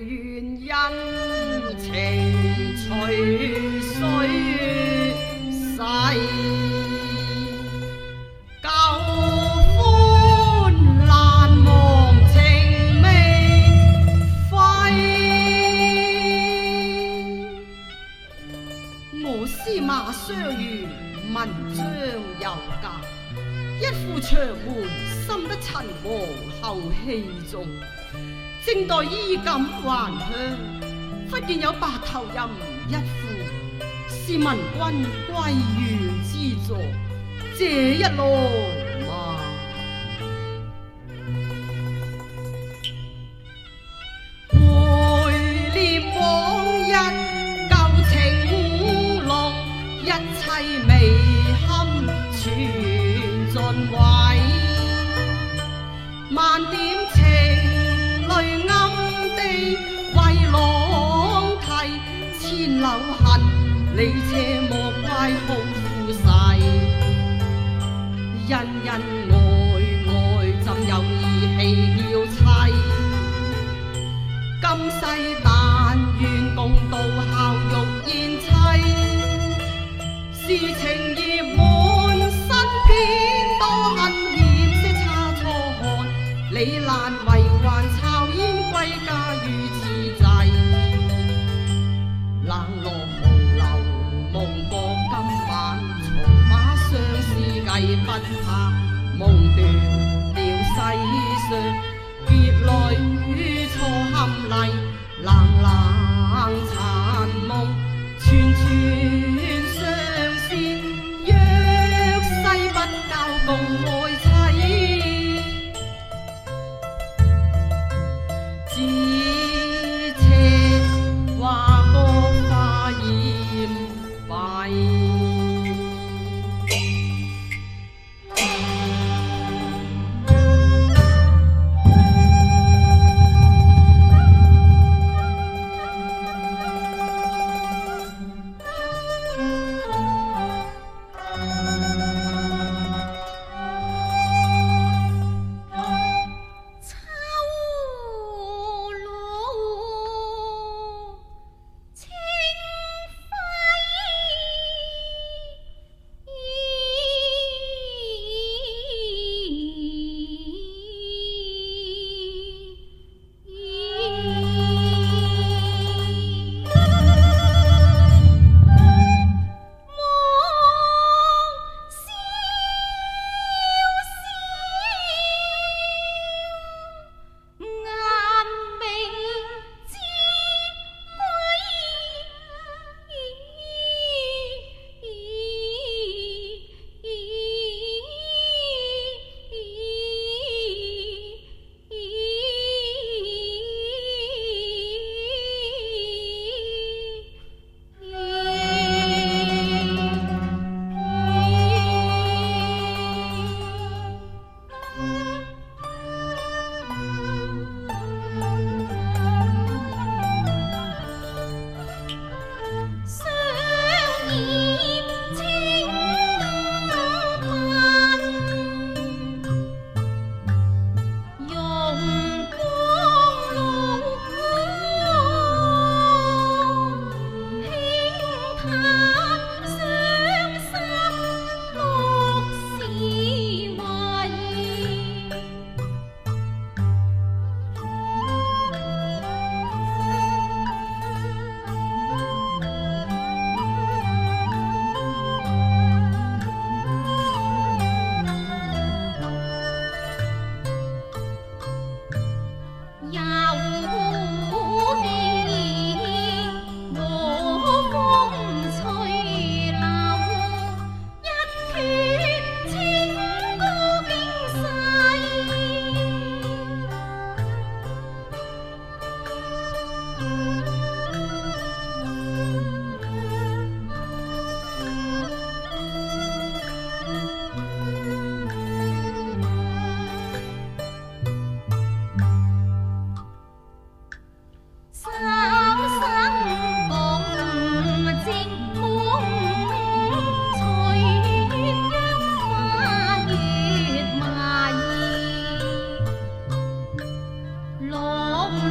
緣人情隨水逝，舊歡難忘情未廢。我司馬相如文章有價，一副長門深得陳王後氣重。正待衣錦還鄉，忽見有白頭吟一副，是文君歸園之作。這一來嘛，懷念往日舊情濃，一切未堪全盡毀。萬點情淚暗地為郎提，千縷恨你且莫怪好負世。人人愛怎有義氣叫妻？今世但願共度孝育賢妻，是情意滿身偏多恨，險些差錯看，李蘭為還抄煙歸家於此際。冷落紅樓夢覺今晚，從馬相思計不怕，夢斷了世上別來與錯堪禮。冷冷殘夢串串相思，若世不教共愛妻，只奢華國化厭廢。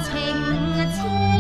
情千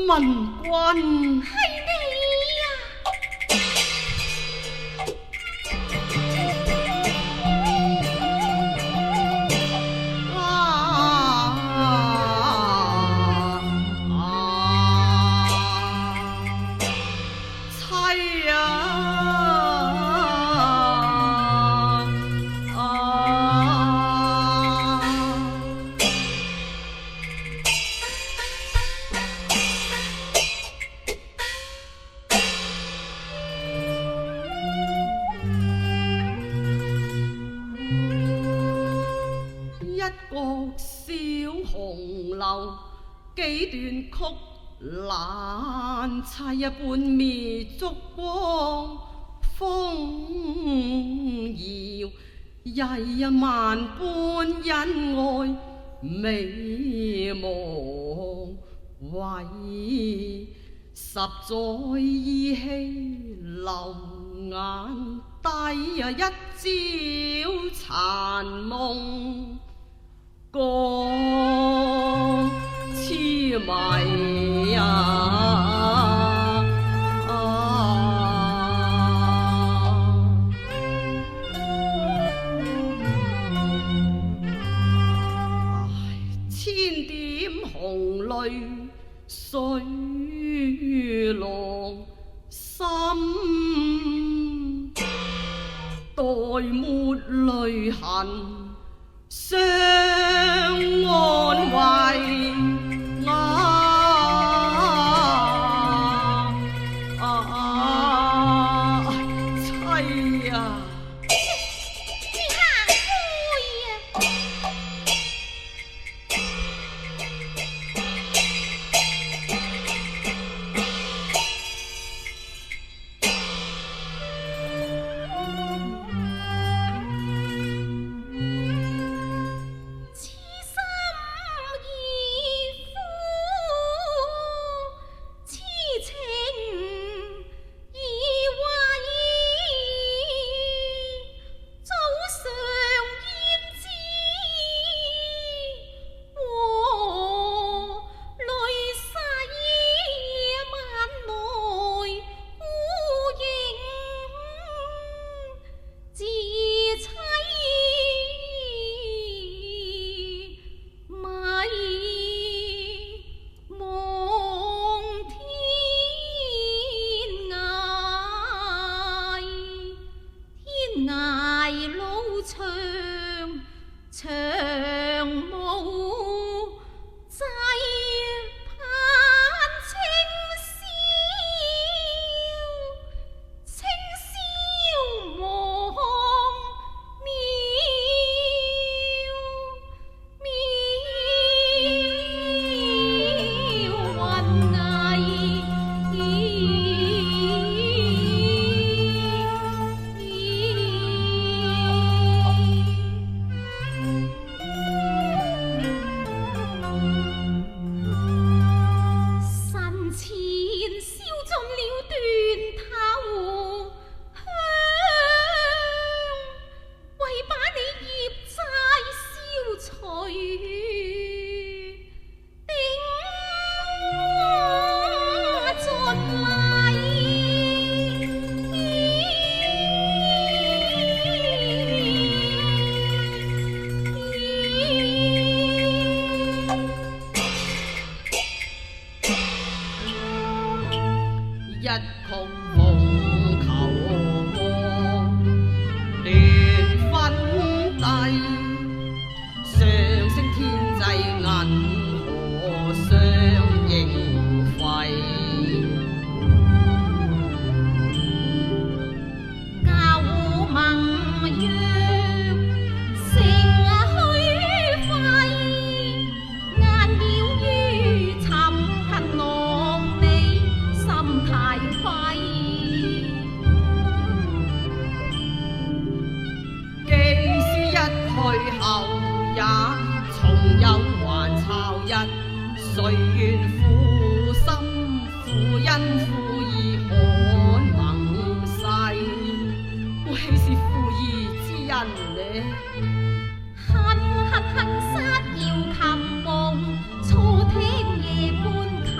文君。係你啊！妻啊！一角小紅樓，幾段曲蘭妻一般滅燭光，風搖曳萬般恩愛美夢，為十載依稀流眼底一朝殘夢。江痴迷千點紅淚水浪心，待抹淚痕相安慰妻啊！你行開啊！長舞際盼清宵望一曲鳳求光，斷分際，上升天際銀河相映輝。教盟約成虛廢，眼繞於尋貧浪里，心太虧。既是一去後也重有還巢日，誰願負心負恩負義看盟誓？我豈是負義之人呢？恨殺遙琴夢，初聽夜半琴。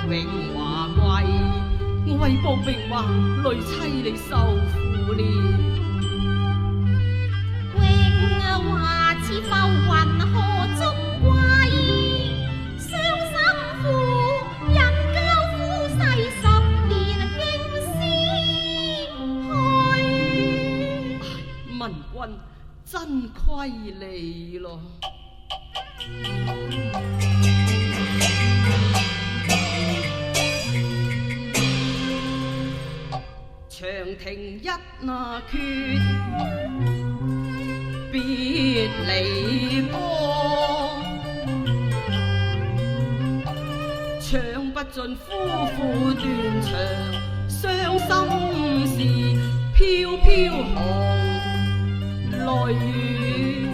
榮華貴，我為博榮華累妻你受苦了。榮華似浮雲何足貴，傷心婦人交夫世10年經思去。文君真虧你咯。長亭一那闕，別離歌，唱不盡夫婦斷腸，傷心事飄飄紅淚雨，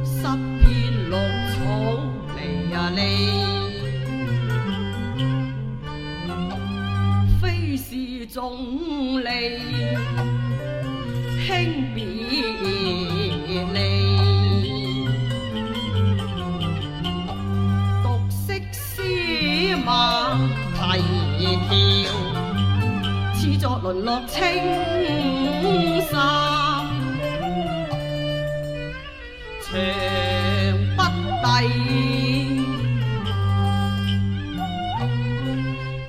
濕遍綠草離啊離。總理輕別離，獨惜詩馬題調，似作淪落青衫，長不抵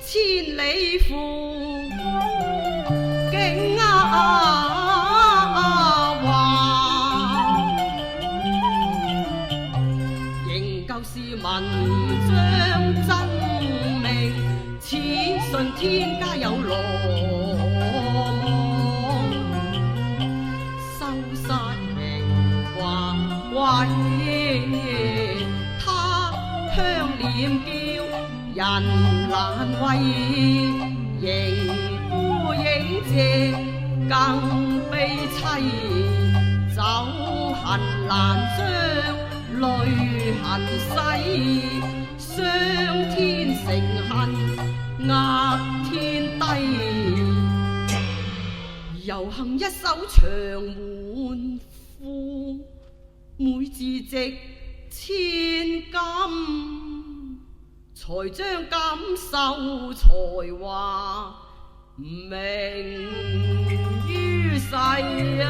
千里負。文章真命，此信天家有羅網，收殺名華貴，他鄉臉叫人難為，迎孤影借更悲凄，走痕難將淚痕洗，傷天成恨壓天低，猶幸一首長門賦，每字值千金，才將感受才華明於世啊！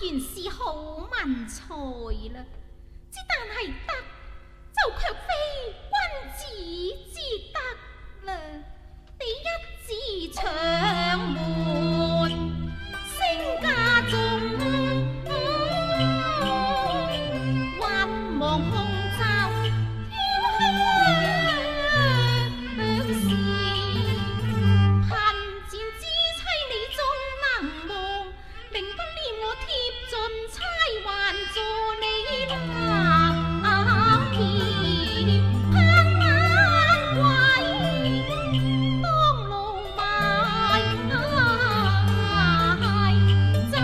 原是好文才啦，之但係得就卻非君子之德啦。你一字長門升家中，渾忘紅袖飄香時，貧賤之妻你終能忘，寧不念我貼盡差還助你那片盼晚歸，當路埋走，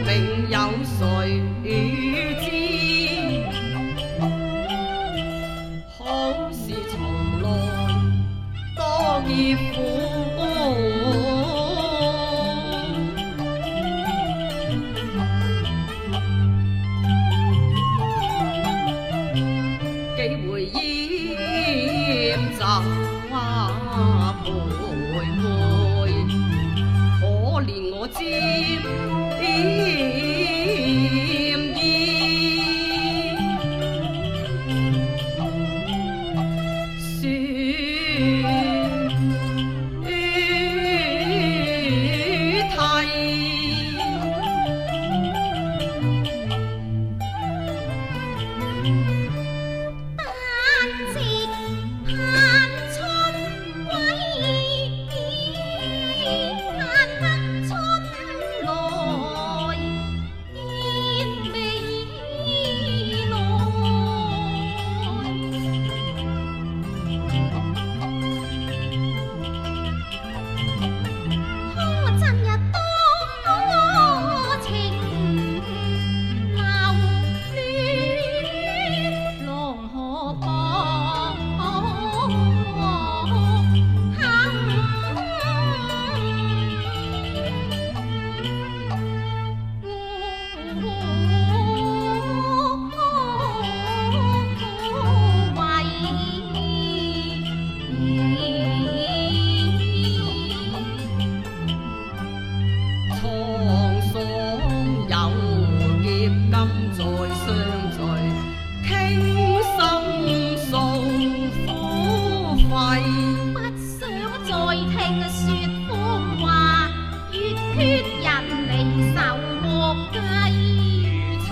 漸有誰知？好事從來多劫苦，幾回煙酒徘徊，可憐我沾春來。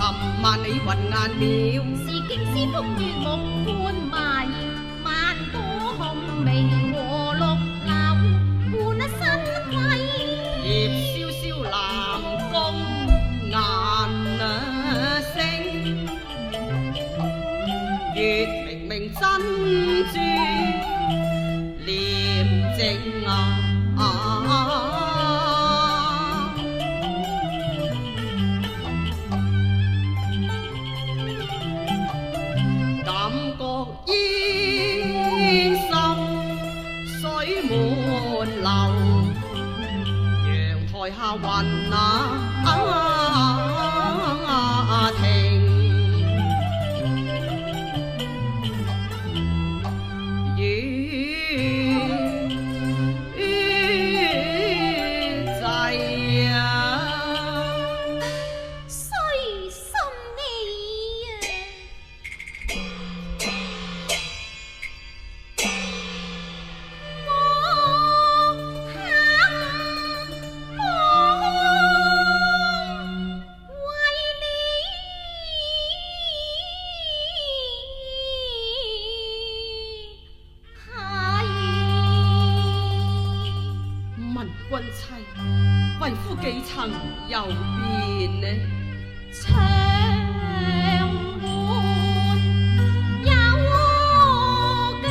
尋萬里雲顏了。是經師福月木冠埋，萬朵紅薇和綠柳換身貴。葉蕭蕭南宮顏星，月明明珍珠廉靜啊！感覺煙滲水滿樓，陽台下雲停。君妻，為夫幾曾遊遍呢？長門有家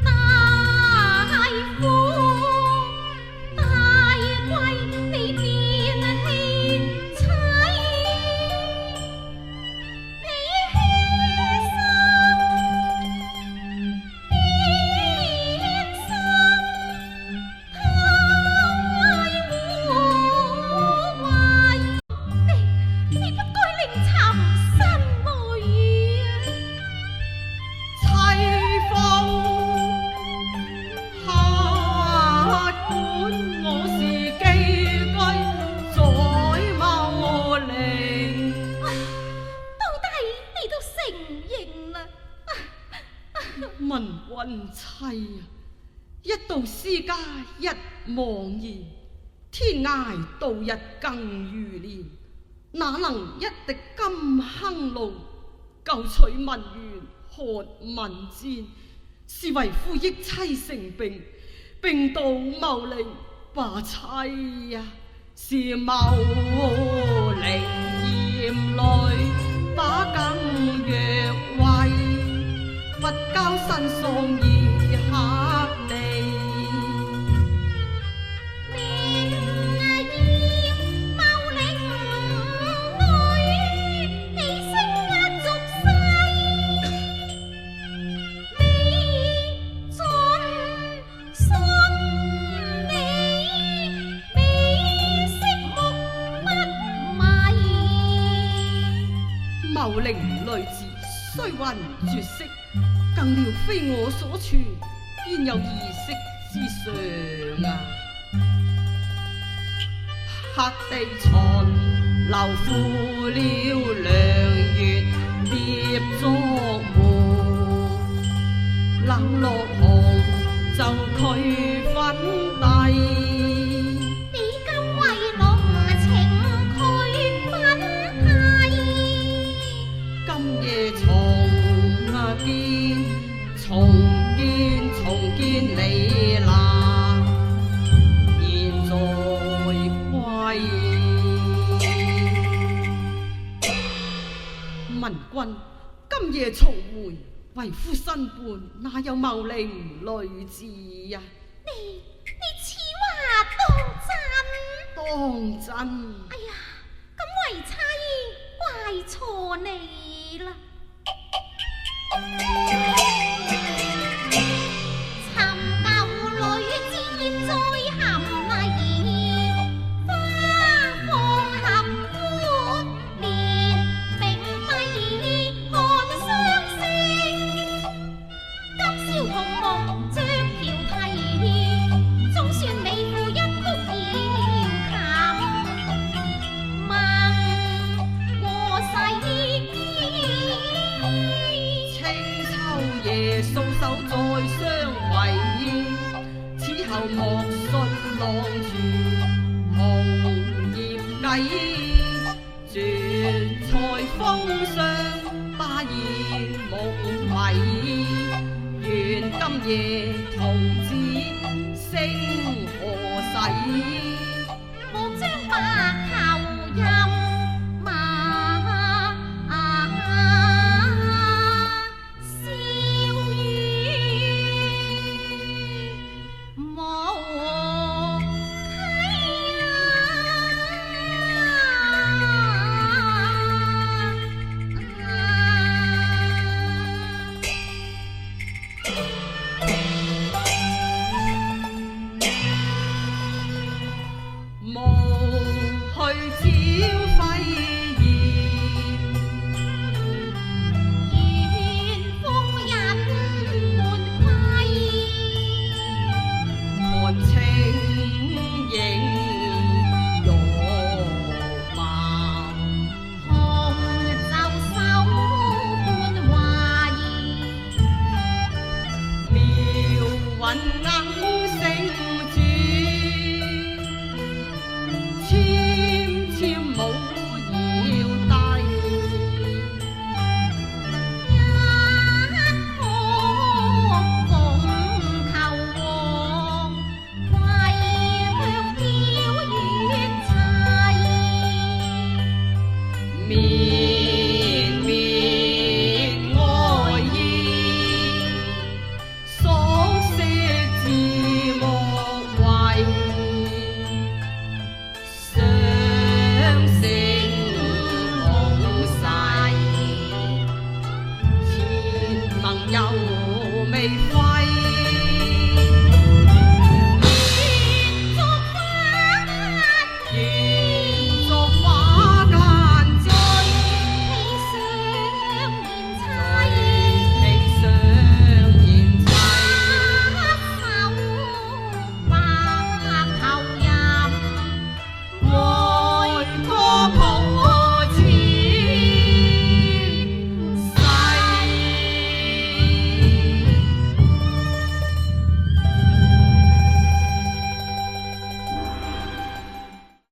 大夫大貴，你便棄妻，你犧問君妻啊，一到私家一茫然，天涯度日更如年，哪能一滴金亨露，舊取文緣喝文戰，是為夫憶妻成病，病到牟陵罷妻啊，是牟陵嫌累把更約位，不交身送而客地。牟陵女子雖雲絕色，更料非我所傳，焉有異色之上啊？黑地秦留負了良月蝶作媒，冷落紅就佢粉底。重見你那現在歸，問君今夜重回，為夫身伴哪有牟陵女子呀？你此話當真？哎呀，咁為妻怪錯你啦。素手再相違，此後莫信浪傳紅葉計。上巴煙木米，願今夜桃子星河洗。